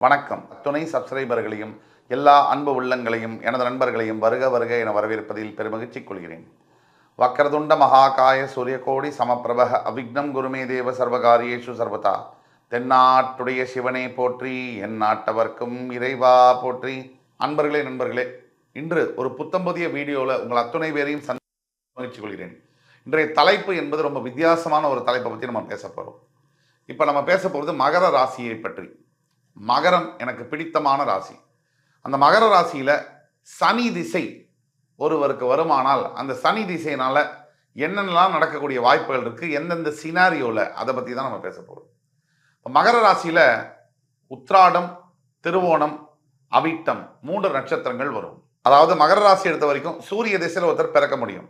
வணக்கம். துணை சப்ஸ்கிரைபர்களையும் எல்லா அன்பு உள்ளங்களையும் எனது நண்பர்களையும் வருக வருக என வரவேற்பதில் பெருமகிழ்ச்சி கொள்கிறேன். வக்ரதுண்ட மகாகாய சூரியகோடி சமப்பிரப அவிக்னம் குருமே தேவ சர்வகாரியேஷு சர்வதா. தென்னாட்டுடைய சிவனே போற்றி, என் நாட்டவர்க்கும் இறைவா போற்றி. அன்பர்களே, நண்பர்களே, இன்று ஒரு புத்தம்புதிய வீடியோவில் உங்கள் அத்துணை பேரையும் மகிழ்ச்சி கொள்கிறேன். இன்றைய தலைப்பு என்பது ரொம்ப வித்தியாசமான ஒரு தலைப்பை பற்றி நம்ம பேச போகிறோம். இப்போ நம்ம பேச போகிறது மகர ராசியை பற்றி. மகரம் எனக்கு பிடித்தமான ராசி. அந்த மகர ராசியில சனி திசை ஒருவருக்கு வருமானால் அந்த சனி திசையினால என்னென்னலாம் நடக்கக்கூடிய வாய்ப்புகள் இருக்கு, எந்தெந்த சினாரியோல, அதை பத்தி தான் நம்ம பேச போறோம். மகர ராசியில உத்ராடம், திருவோணம், அவிட்டம் 3 நட்சத்திரங்கள் வரும். அதாவது மகர ராசி எடுத்த வரைக்கும் சூரிய திசையில ஒருத்தர் பிறக்க முடியும்.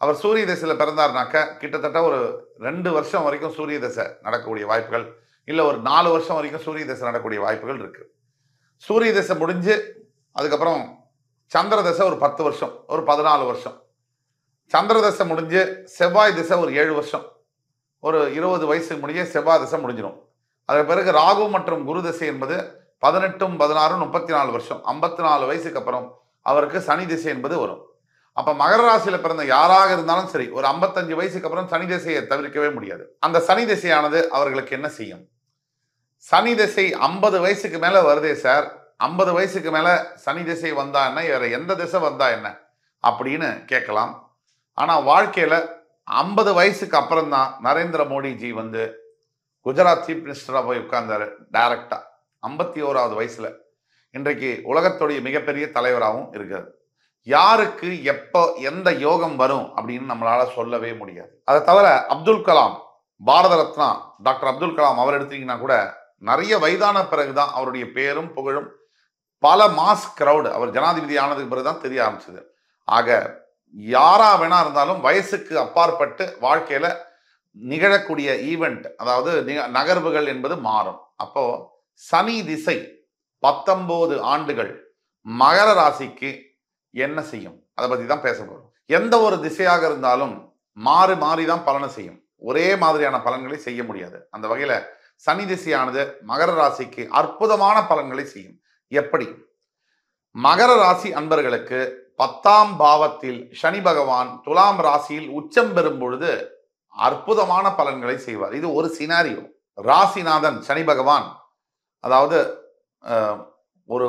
அவர் சூரிய திசையில பிறந்தார்னாக்க கிட்டத்தட்ட ஒரு 2 வருஷம் வரைக்கும் சூரிய திசை நடக்கக்கூடிய வாய்ப்புகள், இல்லை ஒரு 4 வருஷம் வரைக்கும் சூரிய திசை நடக்கக்கூடிய வாய்ப்புகள் இருக்கு. சூரிய திசை முடிஞ்சு அதுக்கப்புறம் சந்திர திசை ஒரு 10 வருஷம், ஒரு 14 வருஷம். சந்திர திசை முடிஞ்சு செவ்வாய் திசை ஒரு 7 வருஷம், ஒரு 20 வயசு முடிஞ்ச செவ்வாய் திசை முடிஞ்சிடும். அதற்கு பிறகு ராகு மற்றும் குரு திசை என்பது 18, 16, 34 வருஷம், 54 வயசுக்கு அப்புறம் அவருக்கு சனி திசை என்பது வரும். அப்ப மகர ராசியில பிறந்த யாராக இருந்தாலும் சரி, ஒரு 55 வயசுக்கு அப்புறம் சனி திசையை தவிர்க்கவே முடியாது. அந்த சனி திசையானது அவர்களுக்கு என்ன செய்யும்? சனி திசை 50 வயசுக்கு மேல வருதே சார், 50 வயசுக்கு மேல சனி திசை வந்தா என்ன, வேற எந்த திசை வந்தா என்ன அப்படின்னு கேட்கலாம். ஆனா வாழ்க்கையில 50 வயசுக்கு அப்புறம் தான் நரேந்திர மோடிஜி வந்து குஜராத் சீஃப் மினிஸ்டரா போய் உட்கார்ந்தாரு டைரக்டா 51வது வயசுல. இன்றைக்கு உலகத்துடைய மிகப்பெரிய தலைவராகவும் இருக்காரு. யாருக்கு எப்போ எந்த யோகம் வரும் அப்படின்னு நம்மளால சொல்லவே முடியாது. அதை தவிர அப்துல் கலாம், பாரத ரத்னா டாக்டர் அப்துல் கலாம் அவர் எடுத்தீங்கன்னா கூட நிறைய வயதான பிறகுதான் அவருடைய பேரும் புகழும் பல மாஸ் கிரவுடு அவர் ஜனாதிபதி ஆனதுக்கு பிறகுதான் தெரிய ஆரம்பிச்சது. ஆக யாரா வேணா இருந்தாலும் வயசுக்கு அப்பாற்பட்டு வாழ்க்கையில நிகழக்கூடிய ஈவெண்ட், அதாவது நகர்வுகள் என்பது மாறும். அப்போ சனி திசை 19 ஆண்டுகள் மகர ராசிக்கு என்ன செய்யும், அதை பத்தி தான் பேச போறோம். எந்த ஒரு திசையாக இருந்தாலும் மாறி மாறி தான் பலனை செய்யும், ஒரே மாதிரியான பலன்களை செய்ய முடியாது. அந்த வகையில சனி திசையானது மகர ராசிக்கு அற்புதமான பலன்களை செய்யும். எப்படி? மகர ராசி அன்பர்களுக்கு 10ஆம் பாவத்தில் சனி பகவான் துலாம் ராசியில் உச்சம் பெறும் பொழுது அற்புதமான பலன்களை செய்வார். இது ஒரு சினாரியோ. ராசிநாதன் சனி பகவான், அதாவது ஒரு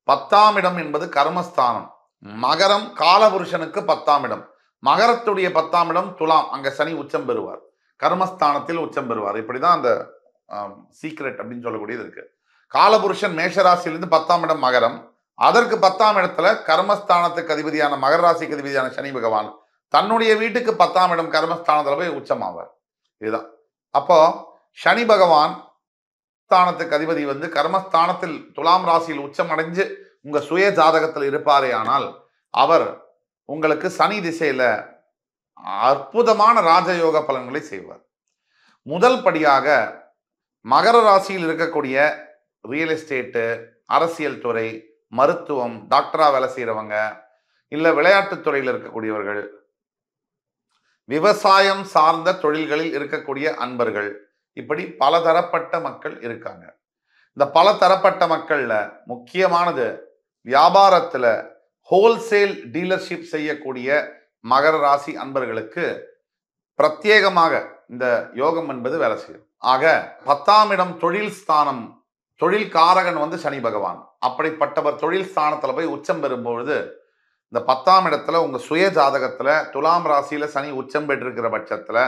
10ஆம் இடம் என்பது கர்மஸ்தானம். மகரம் காலபுருஷனுக்கு 10ஆம் இடம், மகரத்துடைய 10ஆம் இடம் துலாம், அங்க சனி உச்சம் பெறுவார், கர்மஸ்தானத்தில் உச்சம் பெறுவார். இப்படிதான் அந்த சீக்ரெட் அப்படின்னு சொல்லக்கூடியது இருக்கு. காலபுருஷன் மேஷராசியிலிருந்து 10ஆம் இடம் மகரம், அதற்கு 10ஆம் இடத்துல கர்மஸ்தானத்துக்கு அதிபதியான மகர ராசிக்கு அதிபதியான சனி பகவான் தன்னுடைய வீட்டுக்கு 10ஆம் இடம் கர்மஸ்தானத்துல போய் உச்சமாவார். இதுதான். அப்போ சனி பகவான் ஸ்தானத்துக்கு அதிபதி வந்து கர்மஸ்தானத்தில் துலாம் ராசியில் உச்சம் அடைஞ்சு உங்க சுய ஜாதகத்தில் இருப்பாரே ஆனால் அவர் உங்களுக்கு சனி திசையில அற்புதமான ராஜயோக பலன்களை செய்வார். முதல் படியாக மகர ராசியில் இருக்கக்கூடிய ரியல் எஸ்டேட்டு, அரசியல் துறை, மருத்துவம், டாக்டரா வேலை செய்யறவங்க, இல்ல விளையாட்டுத் துறையில் இருக்கக்கூடியவர்கள், விவசாயம் சார்ந்த தொழில்களில் இருக்கக்கூடிய அன்பர்கள், இப்படி பலதரப்பட்ட மக்கள் இருக்காங்க. இந்த பலதரப்பட்ட மக்கள்ல முக்கியமானது வியாபாரத்துல ஹோல்சேல் டீலர்ஷிப் செய்யக்கூடிய மகர ராசி அன்பர்களுக்கு பிரத்யேகமாக இந்த யோகம் என்பது வேலை செய்யும். ஆக 10ஆம் இடம் தொழில் ஸ்தானம், தொழில் காரகன் வந்து சனி பகவான். அப்படிப்பட்டவர் தொழில் ஸ்தானத்துல போய் உச்சம் பெறும்பொழுது இந்த 10ஆம் இடத்துல உங்க சுய ஜாதகத்துல துலாம் ராசியில சனி உச்சம் பெற்றிருக்கிற பட்சத்துல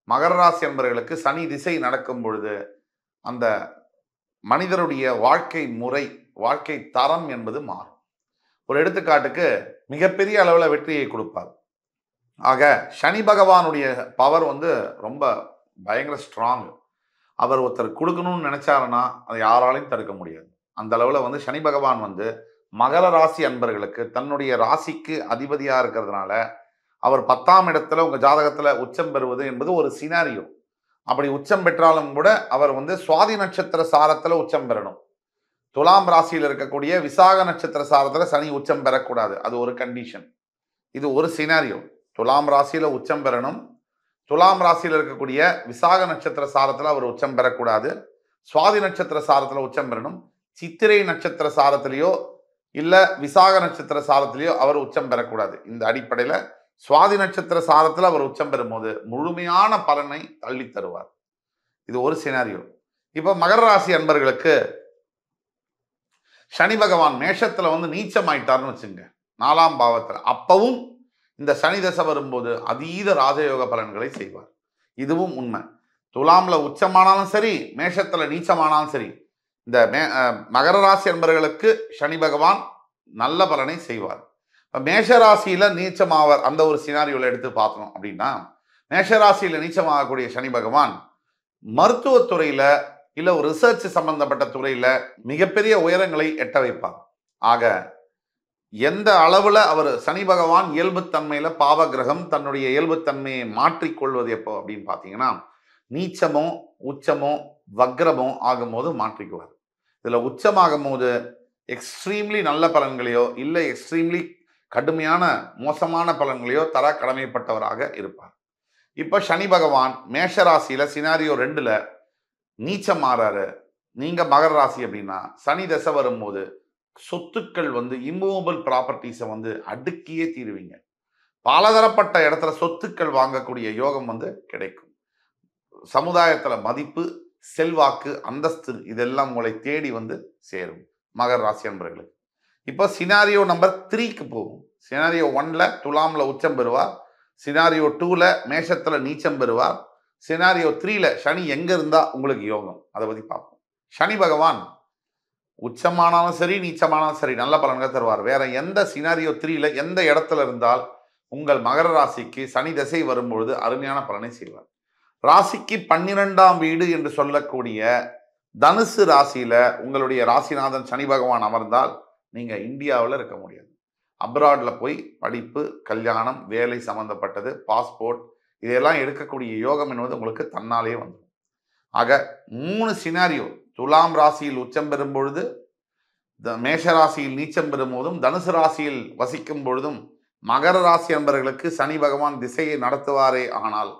மகர ராசி அன்பர்களுக்கு சனி திசை நடக்கும் பொழுது அந்த மனிதருடைய வாழ்க்கை முறை, வாழ்க்கை தரம் என்பது மாறும். ஒரு எடுத்துக்காட்டுக்கு மிகப்பெரிய அளவுல வெற்றியை கொடுப்பார். ஆக சனி பகவானுடைய பவர் வந்து ரொம்ப பயங்கர ஸ்ட்ராங். அவர் ஒருத்தர் கொடுக்கணும்னு நினைச்சாருன்னா அதை யாராலையும் தடுக்க முடியாது. அந்த அளவுல வந்து சனி பகவான் வந்து மகர ராசி அன்பர்களுக்கு தன்னுடைய ராசிக்கு அதிபதியா இருக்கிறதுனால அவர் 10ஆம் இடத்துல உங்க ஜாதகத்துல உச்சம் பெறுவது என்பது ஒரு சினாரியோ. அப்படி உச்சம் பெற்றாலும் கூட அவர் வந்து சுவாதி நட்சத்திர சாரத்துல உச்சம் பெறணும். துலாம் ராசியில் இருக்கக்கூடிய விசாக நட்சத்திர சாரத்துல சனி உச்சம் பெறக்கூடாது, அது ஒரு கண்டிஷன். இது ஒரு சினாரியோ. துலாம் ராசியில உச்சம் பெறணும், துலாம் ராசியில் இருக்கக்கூடிய விசாக நட்சத்திர சாரத்துல அவர் உச்சம் பெறக்கூடாது, சுவாதி நட்சத்திர சாரத்துல உச்சம் பெறணும். சித்திரை நட்சத்திர சாரத்திலேயோ இல்ல விசாக நட்சத்திர சாரத்திலேயோ அவர் உச்சம் பெறக்கூடாது. இந்த அடிப்படையில சுவாதி நட்சத்திர சாரத்தில் அவர் உச்சம் பெறும்போது முழுமையான பலனை தள்ளி தருவார். இது ஒரு சினாரியோ. இப்ப மகர ராசி அன்பர்களுக்கு சனி பகவான் மேஷத்துல வந்து நீச்சமாயிட்டார்னு வச்சுங்க, 4ஆம் பாவத்துல. அப்பவும் இந்த சனி தசை வரும்போது அதீத ராஜயோக பலன்களை செய்வார். இதுவும் உண்மை. துலாம்ல உச்சமானாலும் சரி, மேஷத்துல நீச்சமானாலும் சரி, இந்த மகர ராசி அன்பர்களுக்கு சனி பகவான் நல்ல பலனை செய்வார். மேஷ ராசியில நீச்சமாவார். அந்த ஒரு சினாரியோல எடுத்து பார்த்தோம் அப்படின்னா, மேஷ ராசியில நீச்சமாகக்கூடிய சனி பகவான் மருத்துவத்துறையில இல்ல ஒரு ரிசர்ச் சம்பந்தப்பட்ட துறையில மிகப்பெரிய உயரங்களை எட்ட வைப்பார். ஆக எந்த அளவுல அவர் சனி பகவான் இயல்புத்தன்மையில பாவ கிரகம் தன்னுடைய இயல்புத்தன்மையை மாற்றிக்கொள்வது எப்போ அப்படின்னு பார்த்தீங்கன்னா, நீச்சமோ உச்சமோ வக்ரமோ ஆகும்போது மாற்றிக்குவார். இதுல உச்சமாகும் போது எக்ஸ்ட்ரீம்லி நல்ல பலன்களையோ இல்லை எக்ஸ்ட்ரீம்லி கடுமையான மோசமான பலன்களையோ தர கடமைப்பட்டவராக இருப்பார். இப்ப சனி பகவான் மேஷ ராசியில சினாரியோ 2ல நீச்சம் மாறாரு. நீங்க மகர ராசி அப்படின்னா சனி தசை வரும்போது சொத்துக்கள் வந்து இம்மூவபிள் ப்ராப்பர்ட்டிஸை வந்து அடுக்கியே தீருவீங்க. பலதரப்பட்ட இடத்துல சொத்துக்கள் வாங்கக்கூடிய யோகம் வந்து கிடைக்கும். சமுதாயத்துல மதிப்பு, செல்வாக்கு, அந்தஸ்து இதெல்லாம் உங்களை தேடி வந்து சேரும் மகர ராசி அன்பர்களுக்கு. இப்போ சினாரியோ நம்பர் 3க்கு போகும். சினாரியோ 1ல துலாம்ல உச்சம் பெறுவார். சினாரியோ 2ல மேஷத்துல நீச்சம் பெறுவார். சினாரியோ 3ல சனி எங்க இருந்தா உங்களுக்கு யோகம், அதை பத்தி பார்ப்போம். சனி பகவான் உச்சமானாலும் சரி நீச்சமானாலும் சரி நல்ல பலன்கள் தருவார். வேற எந்த சினாரியோ 3ல எந்த இடத்துல இருந்தால் உங்கள் மகர ராசிக்கு சனி திசை வரும்பொழுது அருமையான பலனை செய்வார். ராசிக்கு 12ஆம் வீடு என்று சொல்லக்கூடிய தனுசு ராசியில உங்களுடைய ராசிநாதன் சனி பகவான் அமர்ந்தால் நீங்க இந்தியாவில் இருக்க முடியாது. அப்ராட்ல போய் படிப்பு, கல்யாணம், வேலை சம்பந்தப்பட்டது, பாஸ்போர்ட் இதெல்லாம் எடுக்கக்கூடிய யோகம் என்பது உங்களுக்கு தன்னாலே வந்துடும். ஆக 3 சினாரியோ, துலாம் ராசியில் உச்சம் பெறும் பொழுது, மேஷ ராசியில் நீச்சம் பெறும் போதும், தனுசு ராசியில் வசிக்கும் பொழுதும் மகர ராசி என்பவர்களுக்கு சனி பகவான் திசையை நடத்துவாரே. ஆனால்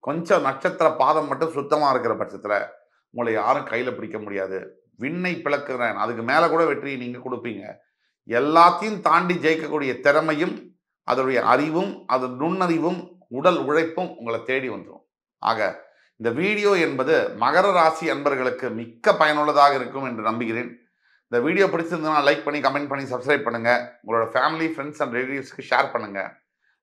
கொஞ்சம் நட்சத்திர பாதம் மட்டும் சுத்தமா இருக்கிற பட்சத்துல உங்களை யாரும் கையில பிடிக்க முடியாது. விண்ணை பிளக்குறேன், அதுக்கு மேல கூட வெற்றியை நீங்க கொடுப்பீங்க. எல்லாத்தையும் தாண்டி ஜெயிக்கக்கூடிய திறமையும் அதனுடைய அறிவும் அது நுண்ணறிவும் உடல் உழைப்பும் உங்களை தேடி வந்துடும். ஆக இந்த வீடியோ என்பது மகர ராசி அன்பர்களுக்கு மிக்க பயனுள்ளதாக இருக்கும் என்று நம்புகிறேன். இந்த வீடியோ பிடிச்சிருந்ததுன்னா லைக் பண்ணி, கமெண்ட் பண்ணி, சப்ஸ்கிரைப் பண்ணுங்க. உங்களோட ஃபேமிலி, ஃப்ரெண்ட்ஸ் அண்ட் ரிலேட்டிவ்ஸ்க்கு ஷேர் பண்ணுங்க.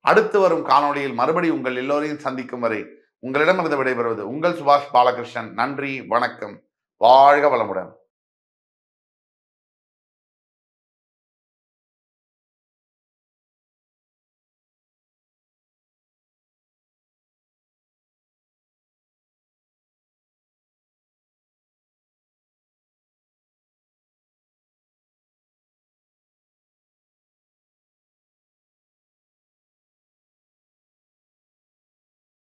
அடுத்து வரும் காணொளியில் மறுபடியும் உங்கள் எல்லோரையும் சந்திக்கும் வரை உங்களிடமிருந்து விடைபெறுவது உங்கள் சுபாஷ் பாலகிருஷ்ணன். நன்றி, வணக்கம், வாழ்க வளமுடன்.